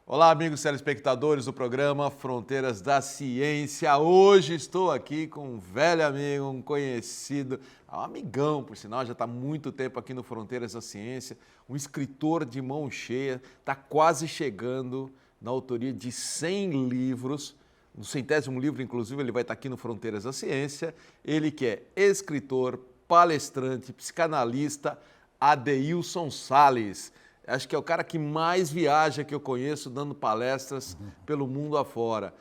Olá, amigos telespectadores do programa Fronteiras da Ciência. Hoje estou aqui com um velho amigo, um conhecido, um amigão, por sinal, já está há muito tempo aqui no Fronteiras da Ciência, um escritor de mão cheia, está quase chegando na autoria de 100 livros. No 100º livro, inclusive, ele vai estar aqui no Fronteiras da Ciência. Ele que é escritor, palestrante, psicanalista, Adeilson Sales. Acho que é o cara que mais viaja que eu conheço, dando palestras pelo mundo afora.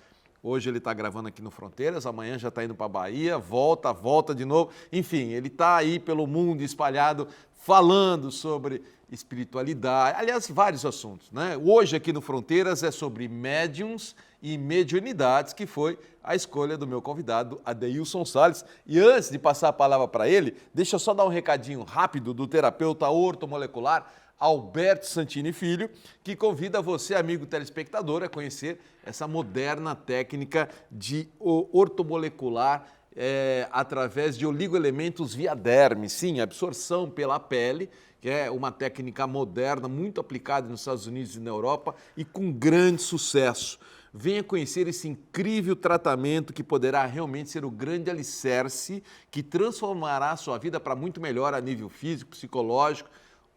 Hoje ele está gravando aqui no Fronteiras, amanhã já está indo para a Bahia, volta de novo. Enfim, ele está aí pelo mundo espalhado, falando sobre espiritualidade, aliás, vários assuntos, né? Hoje aqui no Fronteiras é sobre médiums e mediunidades, que foi a escolha do meu convidado, Adeilson Sales. E antes de passar a palavra para ele, deixa eu só dar um recadinho rápido do terapeuta ortomolecular Alberto Santini Filho, que convida você, amigo telespectador, a conhecer essa moderna técnica de ortomolecular através de oligoelementos via derme. Sim, absorção pela pele, que é uma técnica moderna, muito aplicada nos Estados Unidos e na Europa e com grande sucesso. Venha conhecer esse incrível tratamento que poderá realmente ser o grande alicerce que transformará a sua vida para muito melhor a nível físico, psicológico.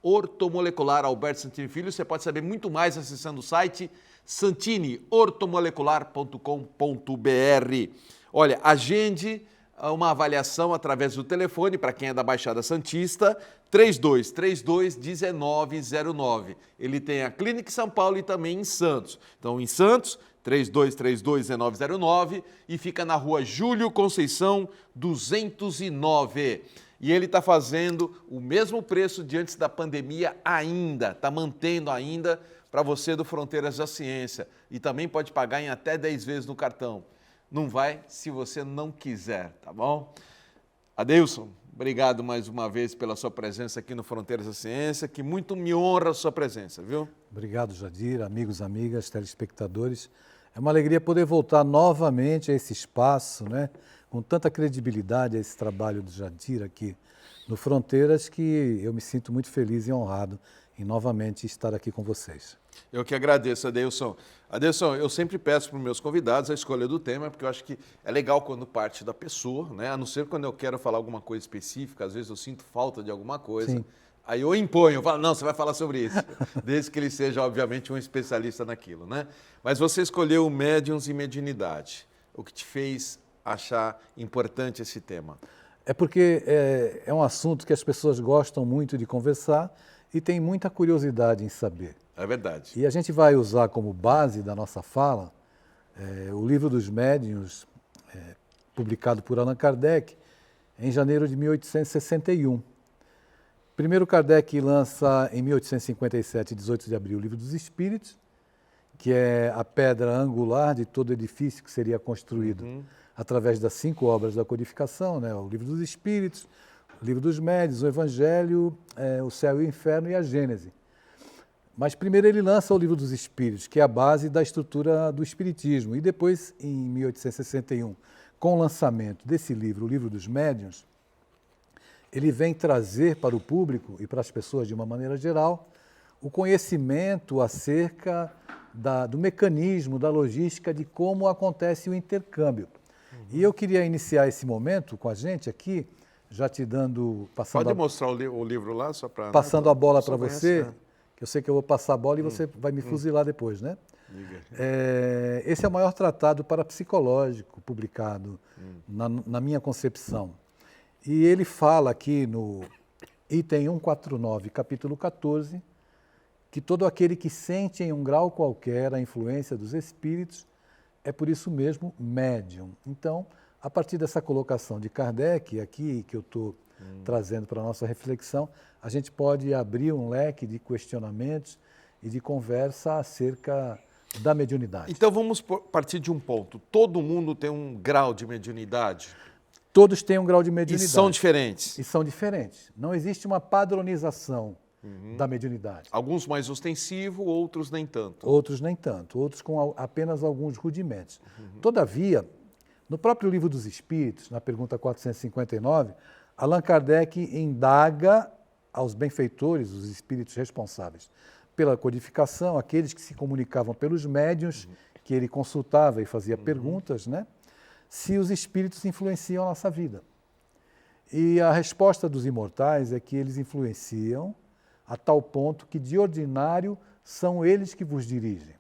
Ortomolecular Alberto Santini Filho, você pode saber muito mais acessando o site santiniortomolecular.com.br. Olha, agende uma avaliação através do telefone, para quem é da Baixada Santista, 3232-1909. Ele tem a clínica em São Paulo e também em Santos. Então, em Santos, 3232-1909 e fica na rua Júlio Conceição, 209. E ele está fazendo o mesmo preço de antes da pandemia ainda, está mantendo ainda para você do Fronteiras da Ciência. E também pode pagar em até 10 vezes no cartão. Não vai se você não quiser, tá bom? Adeilson, obrigado mais uma vez pela sua presença aqui no Fronteiras da Ciência, que muito me honra a sua presença, viu? Obrigado, Jadir, amigos, amigas, telespectadores. É uma alegria poder voltar novamente a esse espaço, né? Com tanta credibilidade a esse trabalho do Jadir aqui no Fronteiras, que eu me sinto muito feliz e honrado em novamente estar aqui com vocês. Eu que agradeço, Adeilson. Adeilson, eu sempre peço para os meus convidados a escolha do tema, porque eu acho que é legal quando parte da pessoa, né? A não ser quando eu quero falar alguma coisa específica, às vezes eu sinto falta de alguma coisa. Sim. Aí eu imponho, eu falo, não, você vai falar sobre isso, desde que ele seja, obviamente, um especialista naquilo, né? Mas você escolheu médiuns e mediunidade. O que te fez achar importante esse tema? É porque é um assunto que as pessoas gostam muito de conversar e têm muita curiosidade em saber. É verdade. E a gente vai usar como base da nossa fala o Livro dos Médiuns, publicado por Allan Kardec em janeiro de 1861. Primeiro, Kardec lança em 1857, 18 de abril, o Livro dos Espíritos, que é a pedra angular de todo edifício que seria construído através das 5 obras da codificação, né? O Livro dos Espíritos, o Livro dos Médiuns, o Evangelho, o Céu e o Inferno e a Gênese. Mas primeiro ele lança o Livro dos Espíritos, que é a base da estrutura do Espiritismo. E depois, em 1861, com o lançamento desse livro, o Livro dos Médiuns, ele vem trazer para o público e para as pessoas de uma maneira geral o conhecimento acerca do mecanismo, da logística, de como acontece o intercâmbio. E eu queria iniciar esse momento com a gente aqui, já te dando... Pode mostrar o livro lá, só para... Passando a bola para você, que eu sei que eu vou passar a bola e você vai me fuzilar depois, né? Esse é o maior tratado parapsicológico publicado na minha concepção. E ele fala aqui no item 149, capítulo 14, que todo aquele que sente em um grau qualquer a influência dos espíritos é por isso mesmo médium. Então, a partir dessa colocação de Kardec aqui, que eu estou trazendo para a nossa reflexão, a gente pode abrir um leque de questionamentos e de conversa acerca da mediunidade. Então vamos partir de um ponto. Todo mundo tem um grau de mediunidade? Todos têm um grau de mediunidade. E são diferentes? E são diferentes. Não existe uma padronização da mediunidade. Alguns mais ostensivos, outros nem tanto. Outros nem tanto, outros com apenas alguns rudimentos. Todavia, no próprio Livro dos Espíritos, na pergunta 459, Allan Kardec indaga aos benfeitores, os espíritos responsáveis pela codificação, aqueles que se comunicavam pelos médiuns, que ele consultava e fazia perguntas, né? Se os espíritos influenciam a nossa vida. E a resposta dos imortais é que eles influenciam a tal ponto que, de ordinário, são eles que vos dirigem.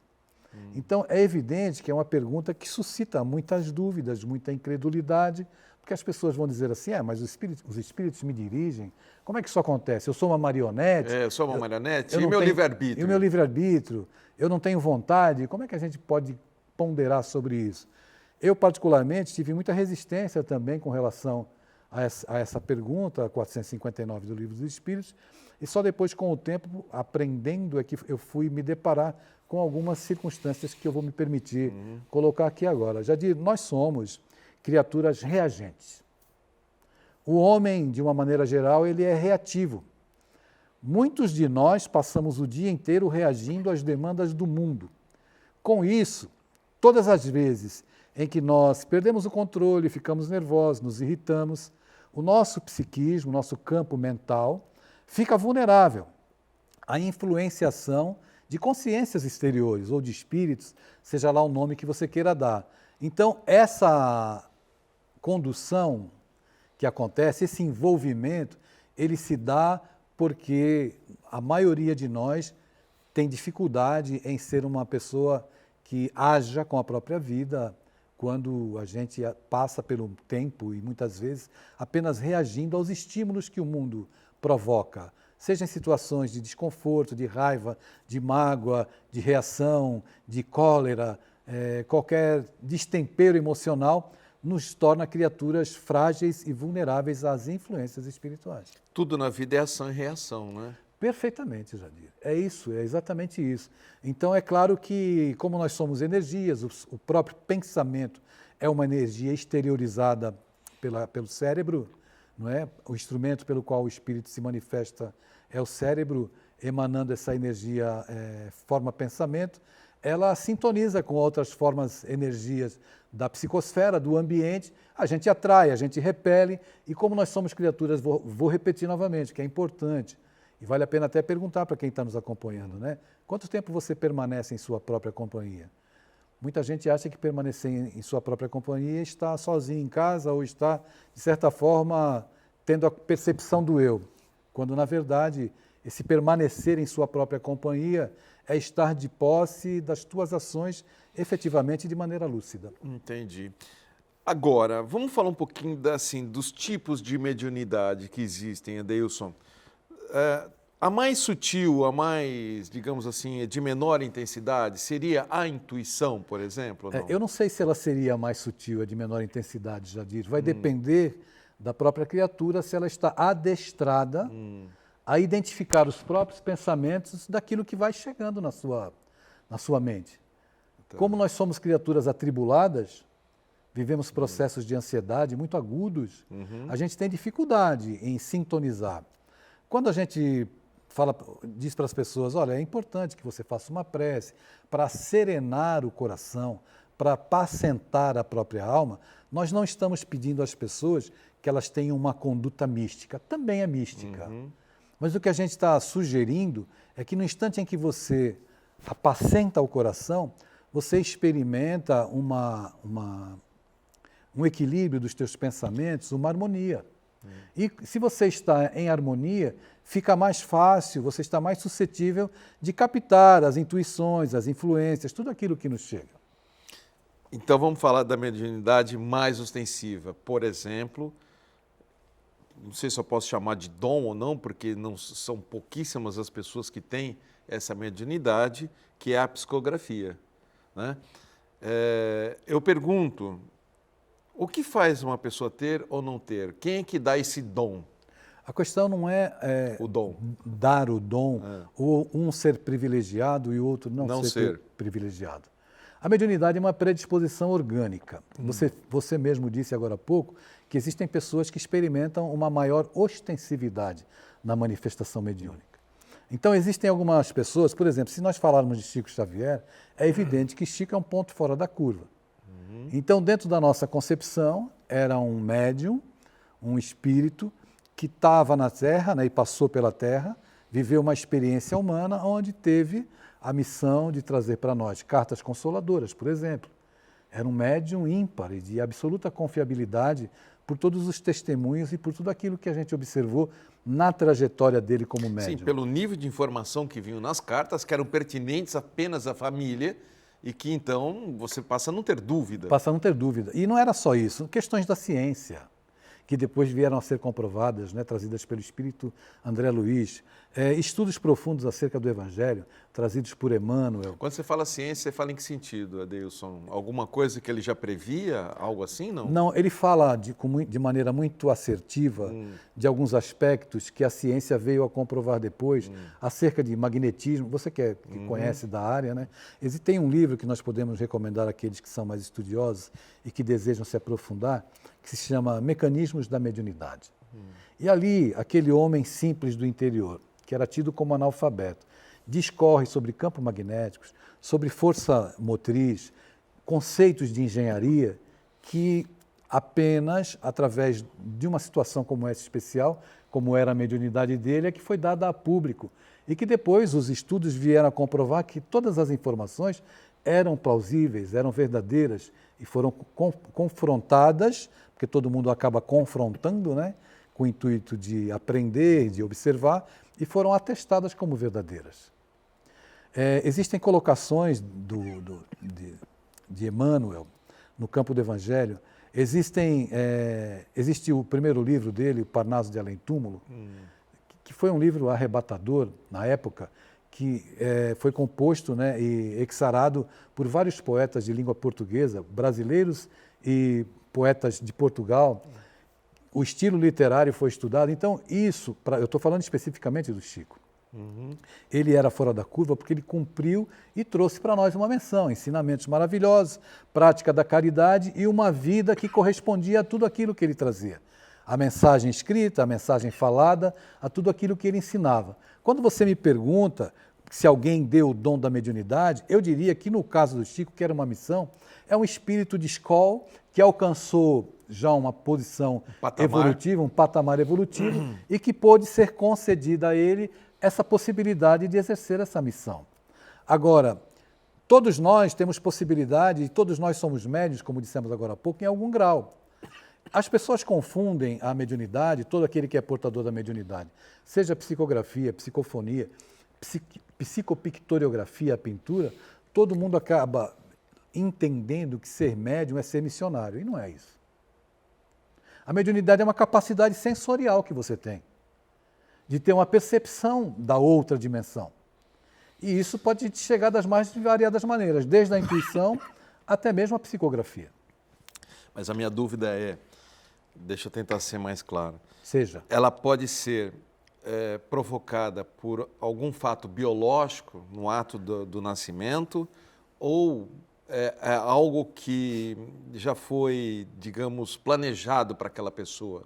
Então, é evidente que é uma pergunta que suscita muitas dúvidas, muita incredulidade, porque as pessoas vão dizer assim, mas os espíritos me dirigem, como é que isso acontece? Eu sou uma marionete? Eu sou uma marionete? Eu E não meu tenho- livre-arbítrio? E o meu livre-arbítrio? Eu não tenho vontade? Como é que a gente pode ponderar sobre isso? Eu, particularmente, tive muita resistência também com relação a essa pergunta, a 459 do Livro dos Espíritos, e só depois, com o tempo, aprendendo, é que eu fui me deparar com algumas circunstâncias que eu vou me permitir colocar aqui agora. Jadir, nós somos criaturas reagentes. O homem, de uma maneira geral, ele é reativo. Muitos de nós passamos o dia inteiro reagindo às demandas do mundo. Com isso, todas as vezes em que nós perdemos o controle, ficamos nervosos, nos irritamos, o nosso psiquismo, o nosso campo mental, fica vulnerável à influenciação de consciências exteriores ou de espíritos, seja lá o nome que você queira dar. Então, essa condução que acontece, esse envolvimento, ele se dá porque a maioria de nós tem dificuldade em ser uma pessoa que haja com a própria vida quando a gente passa pelo tempo e muitas vezes apenas reagindo aos estímulos que o mundo provoca, seja em situações de desconforto, de raiva, de mágoa, de reação, de cólera, qualquer destempero emocional nos torna criaturas frágeis e vulneráveis às influências espirituais. Tudo na vida é ação e reação, né? Perfeitamente, Jadir. É isso, é exatamente isso. Então, é claro que, como nós somos energias, o próprio pensamento é uma energia exteriorizada pelo cérebro, não é? O instrumento pelo qual o espírito se manifesta é o cérebro, emanando essa energia, forma pensamento, ela sintoniza com outras formas, energias da psicosfera, do ambiente, a gente atrai, a gente repele, e como nós somos criaturas, vou repetir novamente, que é importante, e vale a pena até perguntar para quem está nos acompanhando, né? Quanto tempo você permanece em sua própria companhia? Muita gente acha que permanecer em sua própria companhia está sozinho em casa ou está, de certa forma, tendo a percepção do eu, quando, na verdade, esse permanecer em sua própria companhia é estar de posse das tuas ações efetivamente de maneira lúcida. Entendi. Agora, vamos falar um pouquinho dos tipos de mediunidade que existem, Adeilson. A mais sutil, a mais, digamos assim, de menor intensidade, seria a intuição, por exemplo? Não? Eu não sei se ela seria a mais sutil, a de menor intensidade, Jadir. Vai depender da própria criatura se ela está adestrada a identificar os próprios pensamentos daquilo que vai chegando na sua mente. Tá. Como nós somos criaturas atribuladas, vivemos processos de ansiedade muito agudos, a gente tem dificuldade em sintonizar. Quando a gente diz para as pessoas, olha, é importante que você faça uma prece para serenar o coração, para apacentar a própria alma, nós não estamos pedindo às pessoas que elas tenham uma conduta mística. Também é mística. Mas o que a gente está sugerindo é que no instante em que você apacenta o coração, você experimenta um equilíbrio dos teus pensamentos, uma harmonia. E se você está em harmonia, fica mais fácil, você está mais suscetível de captar as intuições, as influências, tudo aquilo que nos chega. Então vamos falar da mediunidade mais ostensiva. Por exemplo, não sei se eu posso chamar de dom ou não, porque não são pouquíssimas as pessoas que têm essa mediunidade, que é a psicografia, né? Eu pergunto, o que faz uma pessoa ter ou não ter? Quem é que dá esse dom? A questão não é o dom. Dar o dom, ou um ser privilegiado e o outro não ser privilegiado. A mediunidade é uma predisposição orgânica. Você mesmo disse agora há pouco que existem pessoas que experimentam uma maior ostensividade na manifestação mediúnica. Então, existem algumas pessoas, por exemplo, se nós falarmos de Chico Xavier, é evidente que Chico é um ponto fora da curva. Então, dentro da nossa concepção, era um médium, um espírito que estava na Terra, né, e passou pela Terra, viveu uma experiência humana onde teve a missão de trazer para nós cartas consoladoras, por exemplo. Era um médium ímpar e de absoluta confiabilidade por todos os testemunhos e por tudo aquilo que a gente observou na trajetória dele como médium. Sim, pelo nível de informação que vinham nas cartas, que eram pertinentes apenas à família e que então você passa a não ter dúvida. Passa a não ter dúvida. E não era só isso, questões da ciência, que depois vieram a ser comprovadas, né, trazidas pelo espírito André Luiz, estudos profundos acerca do Evangelho, trazidos por Emmanuel. Quando você fala ciência, você fala em que sentido, Adeilson? Alguma coisa que ele já previa, algo assim, não? Não, ele fala de maneira muito assertiva de alguns aspectos que a ciência veio a comprovar depois, acerca de magnetismo. Você que conhece da área, né? Tem um livro que nós podemos recomendar àqueles que são mais estudiosos e que desejam se aprofundar, que se chama Mecanismos da Mediunidade. E ali, aquele homem simples do interior, que era tido como analfabeto, discorre sobre campos magnéticos, sobre força motriz, conceitos de engenharia, que apenas através de uma situação como essa especial, como era a mediunidade dele, é que foi dada a público. E que depois os estudos vieram a comprovar que todas as informações eram plausíveis, eram verdadeiras e foram confrontadas, porque todo mundo acaba confrontando, né, com o intuito de aprender, de observar, e foram atestadas como verdadeiras. Existem colocações de Emmanuel no campo do Evangelho. Existe o primeiro livro dele, o Parnaso de Além-Túmulo, que foi um livro arrebatador na época, que foi composto, né, e exarado por vários poetas de língua portuguesa, brasileiros e poetas de Portugal. O estilo literário foi estudado. Então, isso, eu estou falando especificamente do Chico. Ele era fora da curva porque ele cumpriu e trouxe para nós uma menção, ensinamentos maravilhosos, prática da caridade e uma vida que correspondia a tudo aquilo que ele trazia. A mensagem escrita, a mensagem falada, a tudo aquilo que ele ensinava. Quando você me pergunta se alguém deu o dom da mediunidade, eu diria que no caso do Chico, que era uma missão, é um espírito de escola que alcançou já uma posição evolutiva, um patamar evolutivo, e que pôde ser concedida a ele essa possibilidade de exercer essa missão. Agora, todos nós temos possibilidade, e todos nós somos médiuns, como dissemos agora há pouco, em algum grau. As pessoas confundem a mediunidade, todo aquele que é portador da mediunidade, seja psicografia, psicofonia, psicopictoriografia, a pintura, todo mundo acaba entendendo que ser médium é ser missionário, e não é isso. A mediunidade é uma capacidade sensorial que você tem, de ter uma percepção da outra dimensão. E isso pode chegar das mais variadas maneiras, desde a intuição até mesmo a psicografia. Mas a minha dúvida deixa eu tentar ser mais claro. Seja. Ela pode ser provocada por algum fato biológico no ato do nascimento ou é algo que já foi, digamos, planejado para aquela pessoa?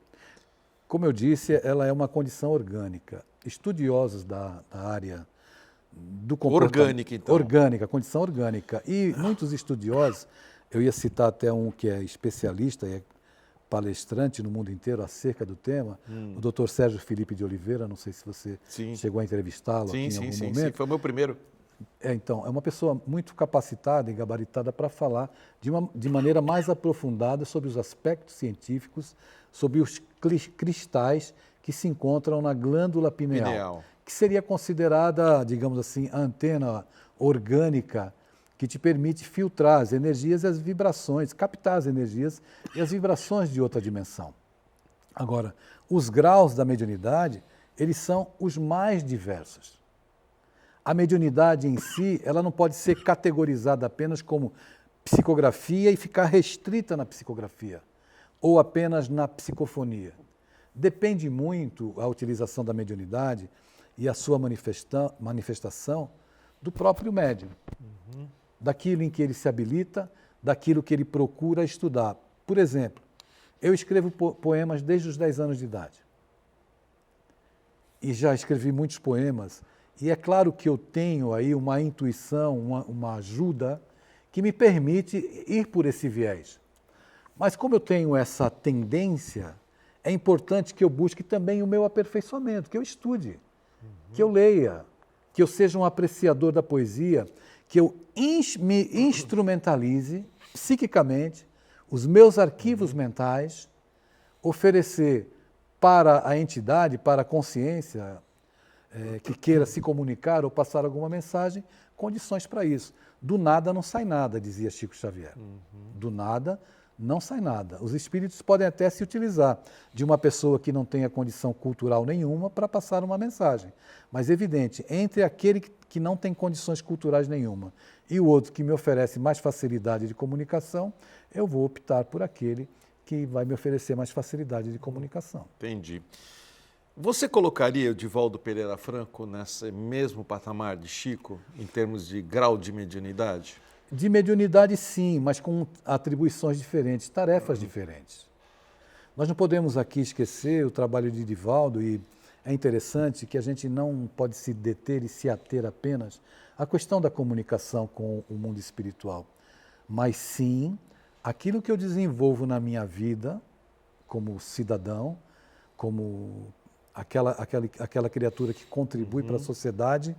Como eu disse, ela é uma condição orgânica. Estudiosos da área do comportamento... Orgânica, então. Orgânica, condição orgânica. E muitos estudiosos, eu ia citar até um que é especialista e é palestrante no mundo inteiro acerca do tema, o Dr. Sérgio Felipe de Oliveira, não sei se você chegou a entrevistá-lo aqui em algum momento. Sim, foi o meu primeiro. Então, é uma pessoa muito capacitada e gabaritada para falar de maneira mais aprofundada sobre os aspectos científicos, sobre os cristais que se encontram na glândula pineal, que seria considerada, digamos assim, a antena orgânica que te permite filtrar as energias e as vibrações, captar as energias e as vibrações de outra dimensão. Agora, os graus da mediunidade, eles são os mais diversos. A mediunidade em si, ela não pode ser categorizada apenas como psicografia e ficar restrita na psicografia, ou apenas na psicofonia. Depende muito a utilização da mediunidade e a sua manifestação do próprio médium, daquilo em que ele se habilita, daquilo que ele procura estudar. Por exemplo, eu escrevo poemas desde os 10 anos de idade. E já escrevi muitos poemas. E é claro que eu tenho aí uma intuição, uma ajuda que me permite ir por esse viés. Mas como eu tenho essa tendência, é importante que eu busque também o meu aperfeiçoamento, que eu estude, que eu leia, que eu seja um apreciador da poesia, que eu me instrumentalize psiquicamente os meus arquivos mentais, oferecer para a entidade, para a consciência que queira se comunicar ou passar alguma mensagem, condições para isso. Do nada não sai nada, dizia Chico Xavier. Do nada não sai nada. Os espíritos podem até se utilizar de uma pessoa que não tenha condição cultural nenhuma para passar uma mensagem. Mas, evidente, entre aquele que não tem condições culturais nenhuma e o outro que me oferece mais facilidade de comunicação, eu vou optar por aquele que vai me oferecer mais facilidade de comunicação. Entendi. Você colocaria o Divaldo Pereira Franco nesse mesmo patamar de Chico, em termos de grau de mediunidade? De mediunidade, sim, mas com atribuições diferentes, tarefas diferentes. Nós não podemos aqui esquecer o trabalho de Divaldo, e é interessante que a gente não pode se deter e se ater apenas à questão da comunicação com o mundo espiritual, mas sim aquilo que eu desenvolvo na minha vida como cidadão, como aquela criatura que contribui para a sociedade,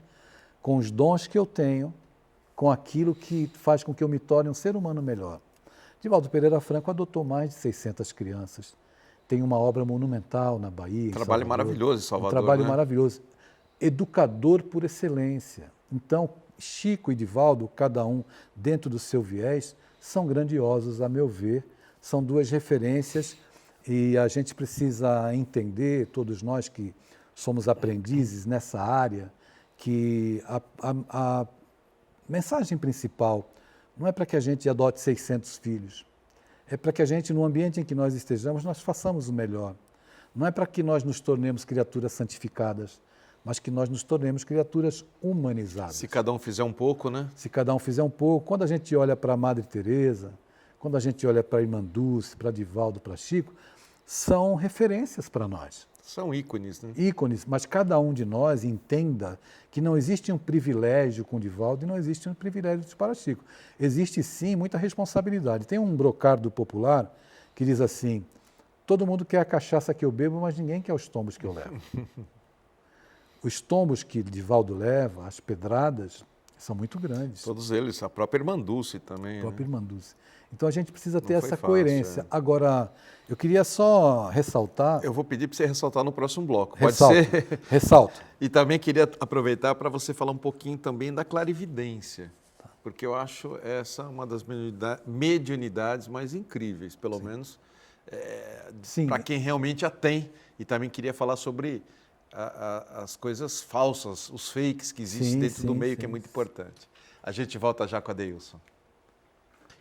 com os dons que eu tenho, com aquilo que faz com que eu me torne um ser humano melhor. Divaldo Pereira Franco adotou mais de 600 crianças, tem uma obra monumental na Bahia, Trabalho maravilhoso em Salvador. Um trabalho né? maravilhoso. Educador por excelência. Então, Chico e Divaldo, cada um dentro do seu viés, são grandiosos, a meu ver, são duas referências e a gente precisa entender, todos nós que somos aprendizes nessa área, que a mensagem principal não é para que a gente adote 600 filhos, é para que a gente, no ambiente em que nós estejamos, nós façamos o melhor. Não é para que nós nos tornemos criaturas santificadas, mas que nós nos tornemos criaturas humanizadas. Se cada um fizer um pouco, né? Se cada um fizer um pouco. Quando a gente olha para a Madre Teresa, quando a gente olha para a Irmã Dulce, para Divaldo, para Chico, são referências para nós. São ícones, né? Ícones, mas cada um de nós entenda que não existe um privilégio com Divaldo e não existe um privilégio para Chico. Existe sim muita responsabilidade. Tem um brocardo popular que diz assim: todo mundo quer a cachaça que eu bebo, mas ninguém quer os tombos que eu levo. Os tombos que Divaldo leva, as pedradas, são muito grandes. Todos eles, a própria Irmã Dulce também. A própria né? Irmã Dulce. Então a gente precisa ter essa fácil, coerência. Agora, eu queria só ressaltar... Eu vou pedir para você ressaltar no próximo bloco. Ressalto, Pode ser? Ressalto. E também queria aproveitar para você falar um pouquinho também da clarividência, porque eu acho essa uma das mediunidades mais incríveis, pelo menos para quem realmente a tem. E também queria falar sobre as coisas falsas, os fakes que existem dentro do meio, que é muito importante. A gente volta já com a Deilson.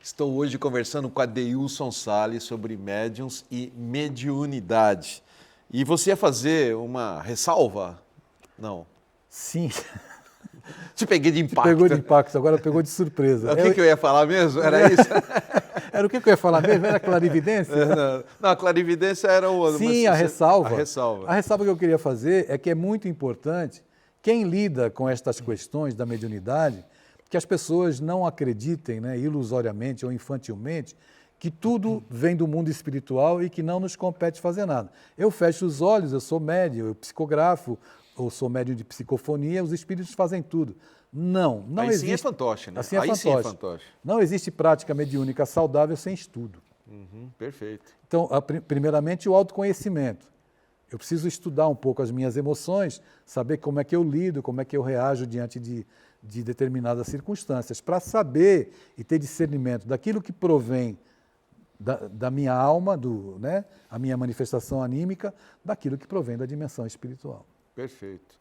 Estou hoje conversando com a Deilson Salles sobre médiuns e mediunidade. E você ia fazer uma ressalva? Não. Sim. Te peguei de impacto. Pegou de impacto, agora pegou de surpresa. O que eu ia falar mesmo? Era isso? Era o que eu ia falar mesmo? Era clarividência? Não, a clarividência era o... Sim, a ressalva. A ressalva. A ressalva que eu queria fazer é que é muito importante, quem lida com estas questões da mediunidade, que as pessoas não acreditem, né, ilusoriamente ou infantilmente, que tudo vem do mundo espiritual e que não nos compete fazer nada. Eu fecho os olhos, eu sou médium, eu psicografo, eu sou médium de psicofonia, os espíritos fazem tudo. Não existe... Sim é fantoche, né? Assim é sim é fantoche. Não existe prática mediúnica saudável sem estudo. Perfeito. Então, primeiramente, o autoconhecimento. Eu preciso estudar um pouco as minhas emoções, saber como é que eu lido, como é que eu reajo diante de determinadas circunstâncias, para saber e ter discernimento daquilo que provém da minha alma, né, a minha manifestação anímica, daquilo que provém da dimensão espiritual. Perfeito.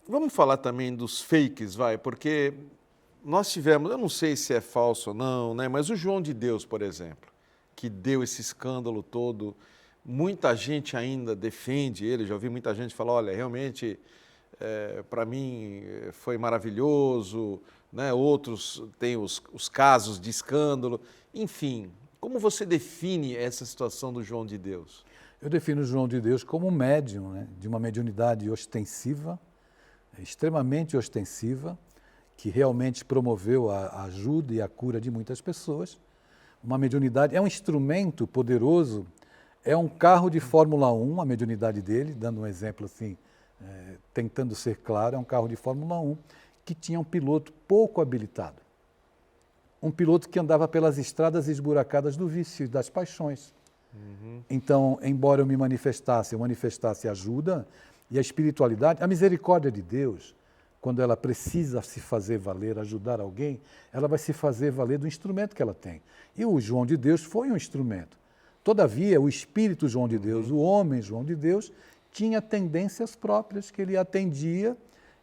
Vamos falar também dos fakes, porque nós tivemos, eu não sei se é falso ou não, né, mas o João de Deus, por exemplo, que deu esse escândalo todo, muita gente ainda defende ele, já ouvi muita gente falar, olha, realmente, para mim foi maravilhoso, né, outros têm os casos de escândalo, enfim, como você define essa situação do João de Deus? Eu defino o João de Deus como um médium, né, de uma mediunidade ostensiva, extremamente ostensiva, que realmente promoveu a ajuda e a cura de muitas pessoas. Uma mediunidade é um instrumento poderoso, é um carro de Fórmula 1, a mediunidade dele, dando um exemplo assim tentando ser claro, é um carro de Fórmula 1 que tinha um piloto pouco habilitado. Um piloto que andava pelas estradas esburacadas do vício, das paixões. Então, embora eu manifestasse ajuda e a espiritualidade, a misericórdia de Deus, quando ela precisa se fazer valer, ajudar alguém, ela vai se fazer valer do instrumento que ela tem. E o João de Deus foi um instrumento. Todavia, o Espírito João de Deus, o homem João de Deus, tinha tendências próprias que ele atendia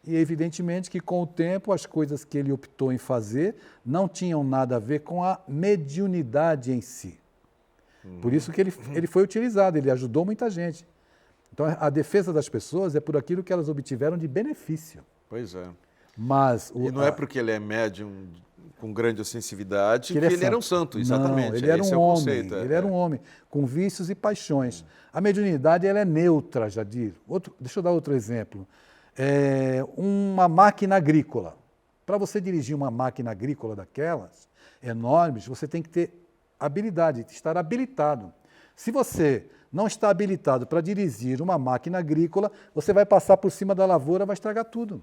e, evidentemente, que com o tempo as coisas que ele optou em fazer não tinham nada a ver com a mediunidade em si. Por isso que ele foi utilizado, ele ajudou muita gente. Então, a defesa das pessoas é por aquilo que elas obtiveram de benefício. Pois é. Mas e não é porque ele é médium com grande sensibilidade que ele santo. era um santo, exatamente. Não, ele era Esse um é o homem, conceito, ele era um homem com vícios e paixões. A mediunidade ela é neutra, Jadir. Deixa eu dar outro exemplo. Uma máquina agrícola. Para você dirigir uma máquina agrícola daquelas enormes, você tem que ter habilidade, estar habilitado. Se você não está habilitado para dirigir uma máquina agrícola, você vai passar por cima da lavoura, vai estragar tudo.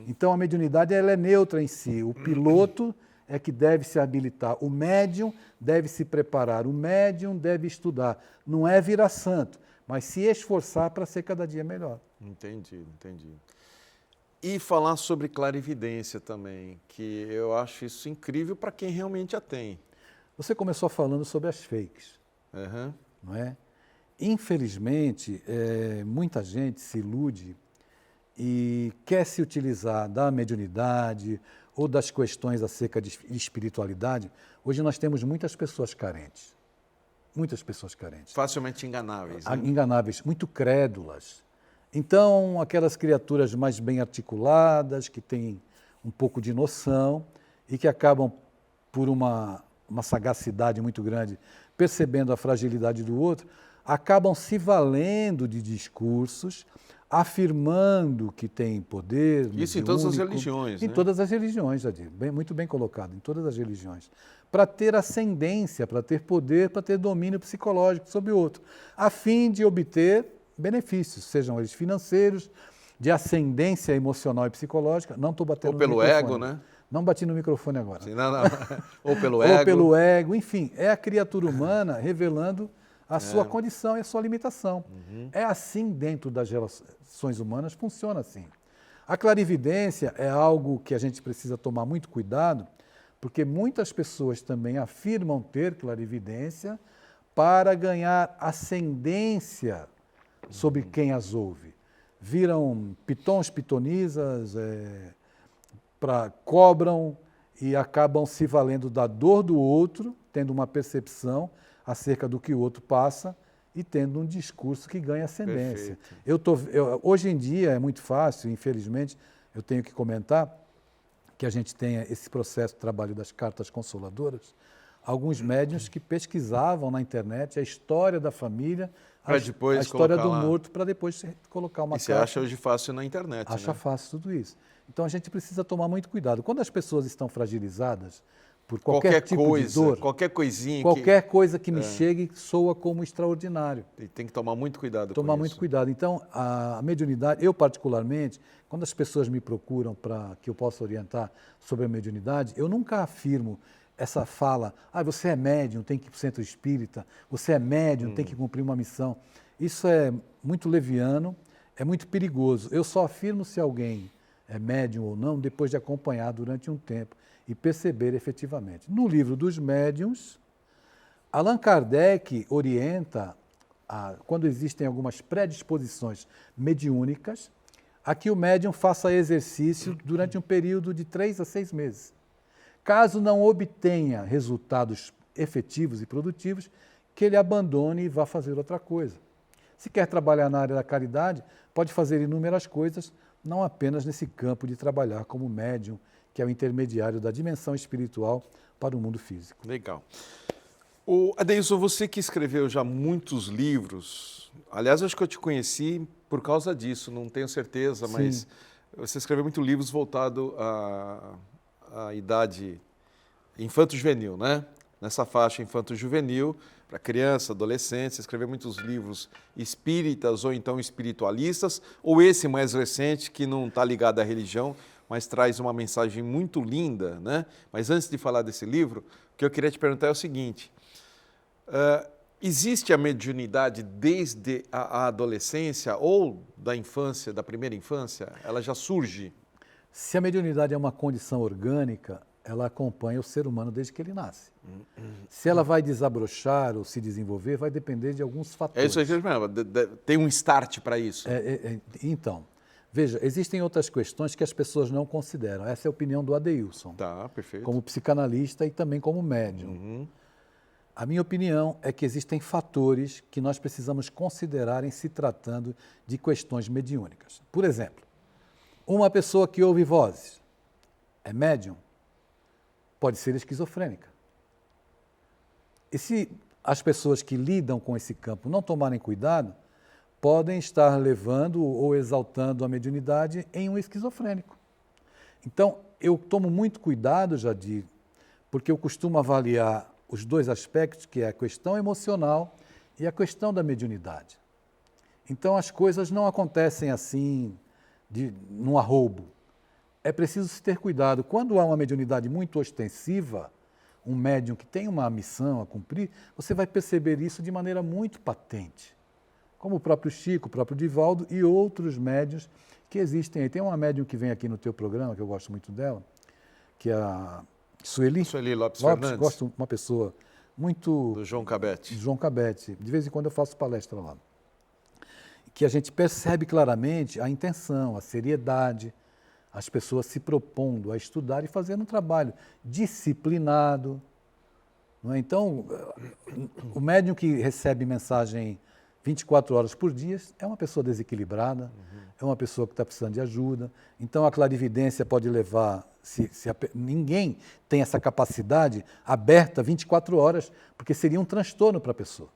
Então, a mediunidade ela é neutra em si. O piloto é que deve se habilitar. O médium deve se preparar. O médium deve estudar. Não é virar santo, mas se esforçar para ser cada dia melhor. Entendi. E falar sobre clarividência também, que eu acho isso incrível para quem realmente a tem. Você começou falando sobre as fakes, não é? Infelizmente, muita gente se ilude e quer se utilizar da mediunidade ou das questões acerca de espiritualidade. Hoje nós temos muitas pessoas carentes. Muitas pessoas carentes. Facilmente enganáveis. Né? Enganáveis, muito crédulas. Então, aquelas criaturas mais bem articuladas, que têm um pouco de noção e que acabam, por uma sagacidade muito grande, percebendo a fragilidade do outro, acabam se valendo de discursos, afirmando que tem poder. Isso em todas as religiões, Em todas as religiões, Jadir, muito bem colocado, em todas as religiões. Para ter ascendência, para ter poder, para ter domínio psicológico sobre o outro, a fim de obter benefícios, sejam eles financeiros, de ascendência emocional e psicológica. Não estou batendo no microfone. Ou pelo ego, né? Não bati no microfone agora. Sim, não. Ou pelo ego. Ou pelo ego, enfim, é a criatura humana revelando a sua condição e a sua limitação. É assim dentro das relações humanas, funciona assim. A clarividência é algo que a gente precisa tomar muito cuidado, porque muitas pessoas também afirmam ter clarividência para ganhar ascendência sobre quem as ouve. Viram pitons, pitonisas, cobram e acabam se valendo da dor do outro, tendo uma percepção acerca do que o outro passa e tendo um discurso que ganha ascendência. Hoje em dia é muito fácil, infelizmente, eu tenho que comentar que a gente tenha esse processo de trabalho das cartas consoladoras, alguns médiuns que pesquisavam na internet a história da família, a história do morto, para depois colocar uma carta. E você acha hoje fácil na internet, Acha fácil tudo isso. Então a gente precisa tomar muito cuidado. Quando as pessoas estão fragilizadas por qualquer tipo coisa, de dor, qualquer coisinha, coisa que me chegue soa como extraordinário. E tem que tomar muito cuidado com isso. Tomar muito cuidado. Então, a mediunidade, eu particularmente, quando as pessoas me procuram para que eu possa orientar sobre a mediunidade, eu nunca afirmo essa fala, você é médium, tem que ir para o centro espírita, você é médium, tem que cumprir uma missão. Isso é muito leviano, é muito perigoso. Eu só afirmo se alguém é médium ou não, depois de acompanhar durante um tempo e perceber efetivamente. No livro dos médiuns, Allan Kardec orienta, quando existem algumas predisposições mediúnicas, a que o médium faça exercício durante um período de 3 a 6 meses. Caso não obtenha resultados efetivos e produtivos, que ele abandone e vá fazer outra coisa. Se quer trabalhar na área da caridade, pode fazer inúmeras coisas, não apenas nesse campo de trabalhar como médium, que é o intermediário da dimensão espiritual para o mundo físico. Legal. Adeilson, você que escreveu já muitos livros, aliás, acho que eu te conheci por causa disso, não tenho certeza, mas você escreveu muitos livros voltados à idade infanto-juvenil, né? Nessa faixa infanto-juvenil, para criança, adolescente, você escreveu muitos livros espíritas ou então espiritualistas, ou esse mais recente que não está ligado à religião, mas traz uma mensagem muito linda, né? Mas antes de falar desse livro, o que eu queria te perguntar é o seguinte, existe a mediunidade desde a adolescência ou da infância, da primeira infância? Ela já surge? Se a mediunidade é uma condição orgânica, ela acompanha o ser humano desde que ele nasce. Se ela vai desabrochar ou se desenvolver, vai depender de alguns fatores. É isso aí que eu tem um start para isso. Então, veja, existem outras questões que as pessoas não consideram. Essa é a opinião do Adeilson. Tá, perfeito. Como psicanalista e também como médium. A minha opinião é que existem fatores que nós precisamos considerar em se tratando de questões mediúnicas. Por exemplo, uma pessoa que ouve vozes é médium, pode ser esquizofrênica. E se as pessoas que lidam com esse campo não tomarem cuidado, podem estar levando ou exaltando a mediunidade em um esquizofrênico. Então, eu tomo muito cuidado, Jadir, porque eu costumo avaliar os dois aspectos, que é a questão emocional e a questão da mediunidade. Então, as coisas não acontecem assim, num arroubo. É preciso se ter cuidado. Quando há uma mediunidade muito ostensiva, um médium que tem uma missão a cumprir, você vai perceber isso de maneira muito patente. Como o próprio Chico, o próprio Divaldo e outros médiuns que existem aí. Tem uma médium que vem aqui no teu programa, que eu gosto muito dela, que é a Sueli Lopes Fernandes. Gosto de uma pessoa muito... Do João Cabete. João Cabete. De vez em quando eu faço palestra lá. Que a gente percebe claramente a intenção, a seriedade, as pessoas se propondo a estudar e fazendo um trabalho disciplinado. Não é? Então, o médium que recebe mensagem 24 horas por dia é uma pessoa desequilibrada, é uma pessoa que está precisando de ajuda. Então, a clarividência pode levar... ninguém tem essa capacidade aberta 24 horas, porque seria um transtorno para a pessoa.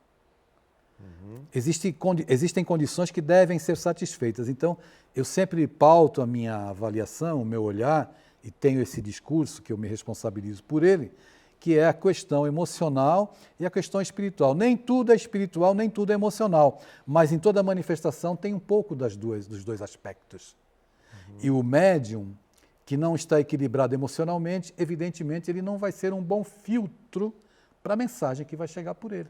Existem condições que devem ser satisfeitas. Então, eu sempre pauto a minha avaliação, o meu olhar, e tenho esse discurso que eu me responsabilizo por ele, que é a questão emocional e a questão espiritual. Nem tudo é espiritual, nem tudo é emocional, mas em toda manifestação tem um pouco dos dois aspectos. E o médium que não está equilibrado emocionalmente, evidentemente, ele não vai ser um bom filtro para a mensagem que vai chegar por ele.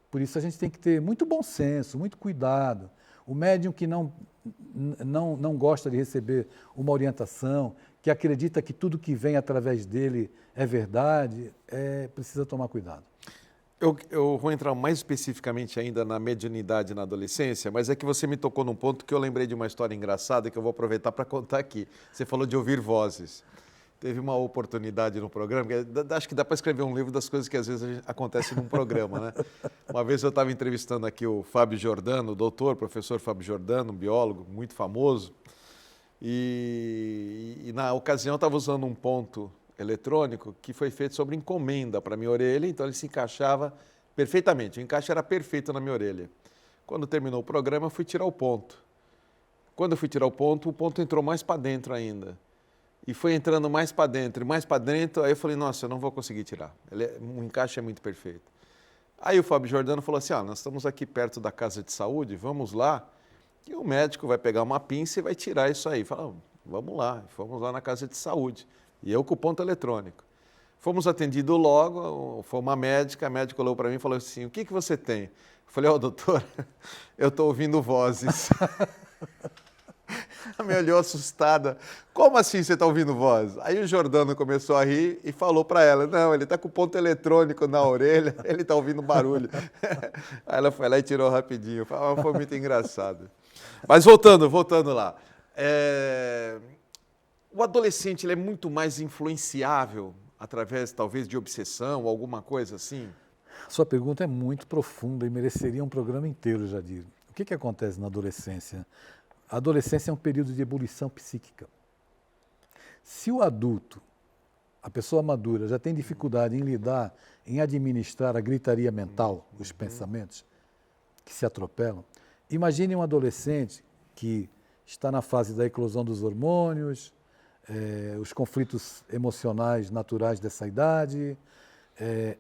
Por isso a gente tem que ter muito bom senso, muito cuidado. O médium que não gosta de receber uma orientação, que acredita que tudo que vem através dele é verdade, precisa tomar cuidado. Eu vou entrar mais especificamente ainda na mediunidade na adolescência, mas é que você me tocou num ponto que eu lembrei de uma história engraçada que eu vou aproveitar para contar aqui. Você falou de ouvir vozes. Teve uma oportunidade no programa, acho que dá para escrever um livro das coisas que às vezes acontecem num programa, né? Uma vez eu estava entrevistando aqui o Fábio Giordano, o doutor, professor Fábio Giordano, um biólogo muito famoso, e na ocasião eu estava usando um ponto eletrônico que foi feito sobre encomenda para a minha orelha, então ele se encaixava perfeitamente, o encaixe era perfeito na minha orelha. Quando terminou o programa, eu fui tirar o ponto. Quando eu fui tirar o ponto entrou mais para dentro ainda. E foi entrando mais para dentro, aí eu falei, nossa, eu não vou conseguir tirar, o encaixe é muito perfeito. Aí o Fábio Giordano falou assim, nós estamos aqui perto da casa de saúde, vamos lá, e o médico vai pegar uma pinça e vai tirar isso aí. Falei, vamos lá, fomos lá na casa de saúde, e eu com o ponto eletrônico. Fomos atendidos logo, foi uma médica, a médica olhou para mim e falou assim, o que você tem? Eu falei, doutor, eu estou ouvindo vozes. Ela me olhou assustada. Como assim você está ouvindo voz? Aí o Giordano começou a rir e falou para ela, não, ele está com o ponto eletrônico na orelha, ele está ouvindo barulho. Aí ela foi lá e tirou rapidinho. Foi muito engraçado. Mas voltando lá. O adolescente ele é muito mais influenciável através, talvez, de obsessão, alguma coisa assim? Sua pergunta é muito profunda e mereceria um programa inteiro, Jadir. O que acontece na adolescência? A adolescência é um período de ebulição psíquica. Se o adulto, a pessoa madura, já tem dificuldade em lidar, em administrar a gritaria mental, os pensamentos que se atropelam, imagine um adolescente que está na fase da eclosão dos hormônios, os conflitos emocionais naturais dessa idade,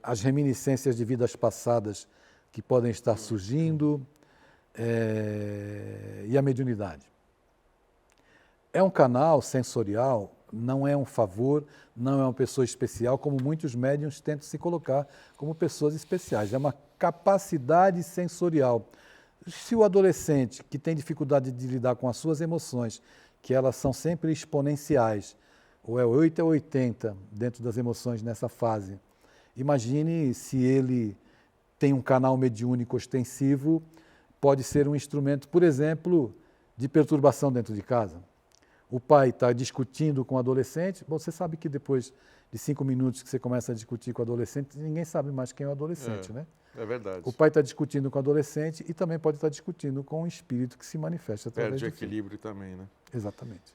as reminiscências de vidas passadas que podem estar surgindo e a mediunidade. É um canal sensorial, não é um favor, não é uma pessoa especial, como muitos médiuns tentam se colocar como pessoas especiais. É uma capacidade sensorial. Se o adolescente que tem dificuldade de lidar com as suas emoções, que elas são sempre exponenciais, ou é 8 ou 80 dentro das emoções nessa fase, imagine se ele tem um canal mediúnico ostensivo, pode ser um instrumento, por exemplo, de perturbação dentro de casa. O pai está discutindo com o adolescente, você sabe que depois de 5 minutos que você começa a discutir com o adolescente, ninguém sabe mais quem é o adolescente, né? É verdade. O pai está discutindo com o adolescente e também pode estar discutindo com o espírito que se manifesta através Perde do filho. equilíbrio também, né? Exatamente.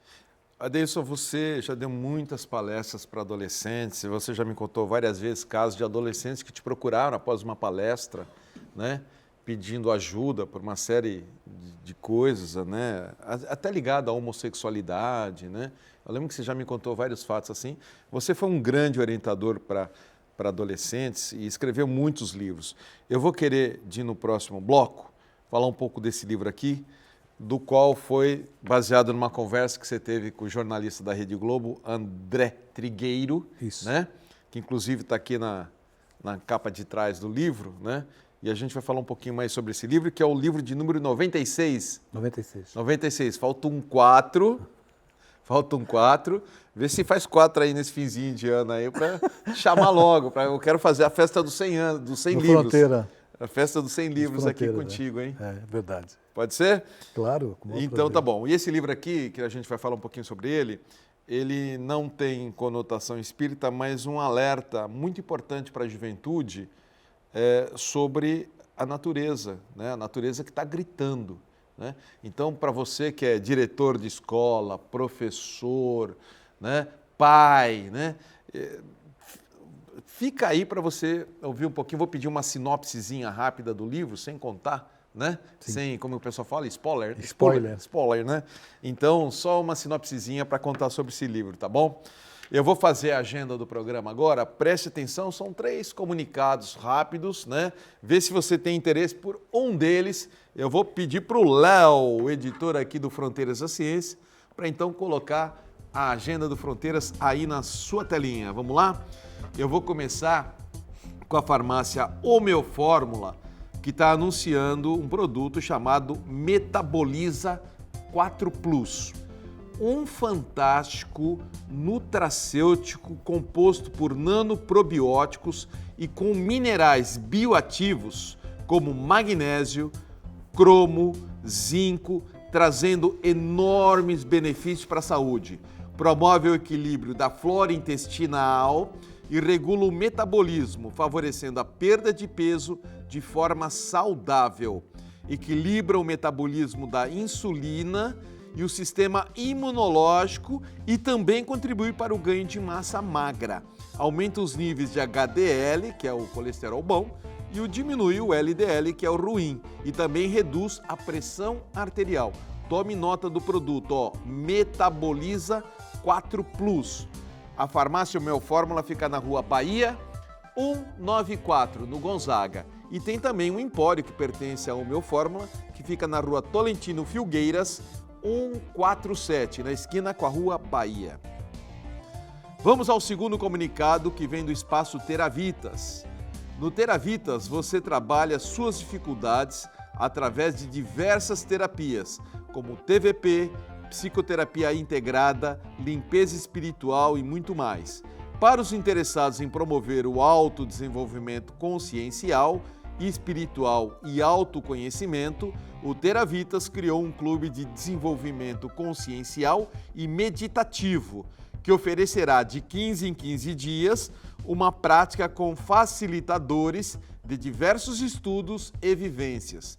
Adeilson, você já deu muitas palestras para adolescentes, você já me contou várias vezes casos de adolescentes que te procuraram após uma palestra, né? Pedindo ajuda por uma série de coisas, né? Até ligado à homossexualidade, né? Eu lembro que você já me contou vários fatos assim. Você foi um grande orientador para adolescentes e escreveu muitos livros. Eu vou querer, no próximo bloco, falar um pouco desse livro aqui, do qual foi baseado numa conversa que você teve com o jornalista da Rede Globo, André Trigueiro, Isso. né? Que inclusive está aqui na capa de trás do livro, né? E a gente vai falar um pouquinho mais sobre esse livro, que é o livro de número 96. 96. 96. Falta um 4. Vê se faz 4 aí nesse finzinho de ano aí para chamar logo. Eu quero fazer a festa dos 100 anos, dos 100 livros. Fronteira. A festa dos 100 livros aqui contigo, hein? É verdade. Pode ser? Claro. Então tá bom. E esse livro aqui, que a gente vai falar um pouquinho sobre ele não tem conotação espírita, mas um alerta muito importante para a juventude sobre a natureza, né? A natureza que está gritando, né? Então, para você que é diretor de escola, professor, né? Pai, né? Fica aí para você ouvir um pouquinho. Vou pedir uma sinopsezinha rápida do livro, sem contar, né? Sem, como o pessoal fala, spoiler, né? Então, só uma sinopsezinha para contar sobre esse livro, tá bom? Eu vou fazer a agenda do programa agora, preste atenção, são 3 comunicados rápidos, né? Vê se você tem interesse por um deles. Eu vou pedir para o Léo, o editor aqui do Fronteiras da Ciência, para então colocar a agenda do Fronteiras aí na sua telinha. Vamos lá? Eu vou começar com a farmácia Homeofórmula, que está anunciando um produto chamado Metaboliza 4 Plus. Um fantástico nutracêutico composto por nanoprobióticos e com minerais bioativos como magnésio, cromo, zinco, trazendo enormes benefícios para a saúde. Promove o equilíbrio da flora intestinal e regula o metabolismo, favorecendo a perda de peso de forma saudável. Equilibra o metabolismo da insulina e o sistema imunológico e também contribui para o ganho de massa magra. Aumenta os níveis de HDL, que é o colesterol bom, e diminui o LDL, que é o ruim, e também reduz a pressão arterial. Tome nota do produto, ó, Metaboliza 4 Plus. A farmácia Homeofórmula fica na Rua Bahia, 194, no Gonzaga. E tem também um empório que pertence à Homeofórmula, que fica na Rua Tolentino Filgueiras, 147, na esquina com a Rua Bahia. Vamos ao segundo comunicado que vem do Espaço Teravitas. No Teravitas, você trabalha suas dificuldades através de diversas terapias, como TVP, psicoterapia integrada, limpeza espiritual e muito mais. Para os interessados em promover o autodesenvolvimento consciencial, espiritual e autoconhecimento, o Teravitas criou um clube de desenvolvimento consciencial e meditativo, que oferecerá de 15 em 15 dias uma prática com facilitadores de diversos estudos e vivências.